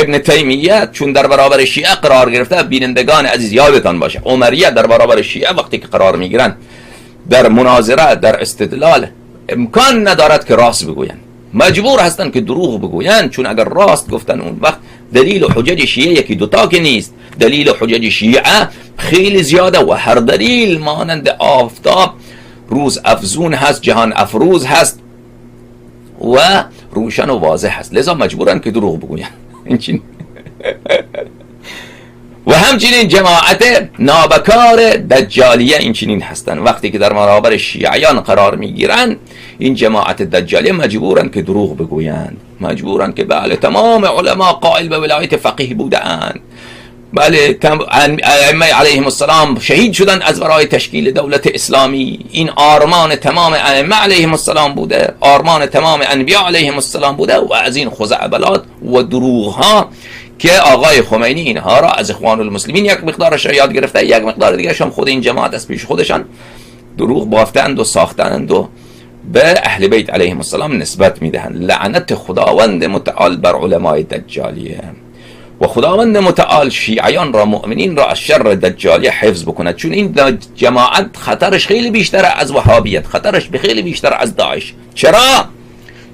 ابن تیمیه چون در برابر شیعه قرار گرفته، بینندگان عزیز یادتان باشه عمریه در برابر شیعه وقتی که قرار میگیرن در مناظره، در استدلال، امکان ندارد که راست بگوین، مجبور هستن که دروغ بگوین، چون اگر راست گفتن اون وقت دلیل و حجج شیعه یکی دوتا که نیست، دلیل و حجج شیعه خیلی زیاده و هر دلیل مانند آفتاب روز افزون هست، جهان افروز هست و روشن و واضح هست، لذا مجبورن که دروغ بگوین. و همچنین جماعت نابکار دجالیه این چنین هستن، وقتی که در برابر شیعیان قرار میگیرن این جماعت دجالیه مجبورن که دروغ بگویند، مجبورن که بله تمام علما قائل به ولایت فقیه بودند، بله ائمه علیهم السلام شهید شدن از برای تشکیل دولت اسلامی، این آرمان تمام ائمه علیهم السلام بوده، آرمان تمام انبیا علیهم السلام بوده، و از این خزعبلات و دروغ ها که آقای خمینی اینها را از اخوان المسلمین یک مقدارش را یاد گرفته، یک مقدار دیگه هم خود این جماعت از پیش خودشان دروغ بافتند و ساختند و به اهل بیت علیهم السلام نسبت میدهند. لعنت خداوند متعال بر علمای دجالیه و خداوند متعال شیعیان را، مؤمنین را از شر دجالیه حفظ بکند، چون این جماعت خطرش خیلی بیشتر از وهابیت، خطرش خیلی بیشتر از داعش. چرا؟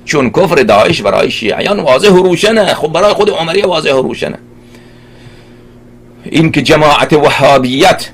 چون کفر داعش برای شیعیان واضح و روشنه، خب برای خود عمریه واضح و روشنه. این که جماعت وهابیت،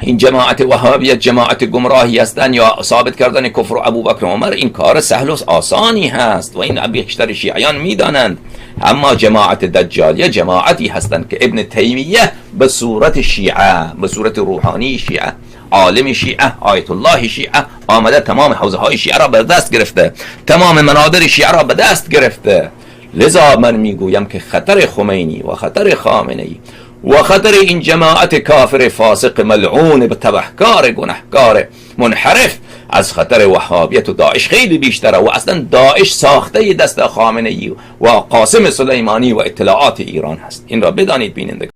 این جماعت وهابیت جماعت گمراهی هستند یا ثابت کردن کفر و ابوبکر و عمر، این کار سهل و آسانی هست و این بیشتر شیعیان میدانند. اما جماعت دجالیه جماعتی هستند که ابن تیمیه به صورت شیعه، به صورت روحانی شیعه، عالم شیعه، آیت الله شیعه آمده تمام حوزه های شیعه را به دست گرفته، تمام منابر شیعه را به دست گرفته. لذا من میگویم که خطر خمینی و خطر خامنه‌ای و خطر این جماعت کافر فاسق ملعون به تبهکار گناهکار منحرف از خطر وهابیت و داعش خیلی بیشتره، و اصلا داعش ساخته دست خامنه‌ای و قاسم سلیمانی و اطلاعات ایران هست. این را بدانید بینندگان.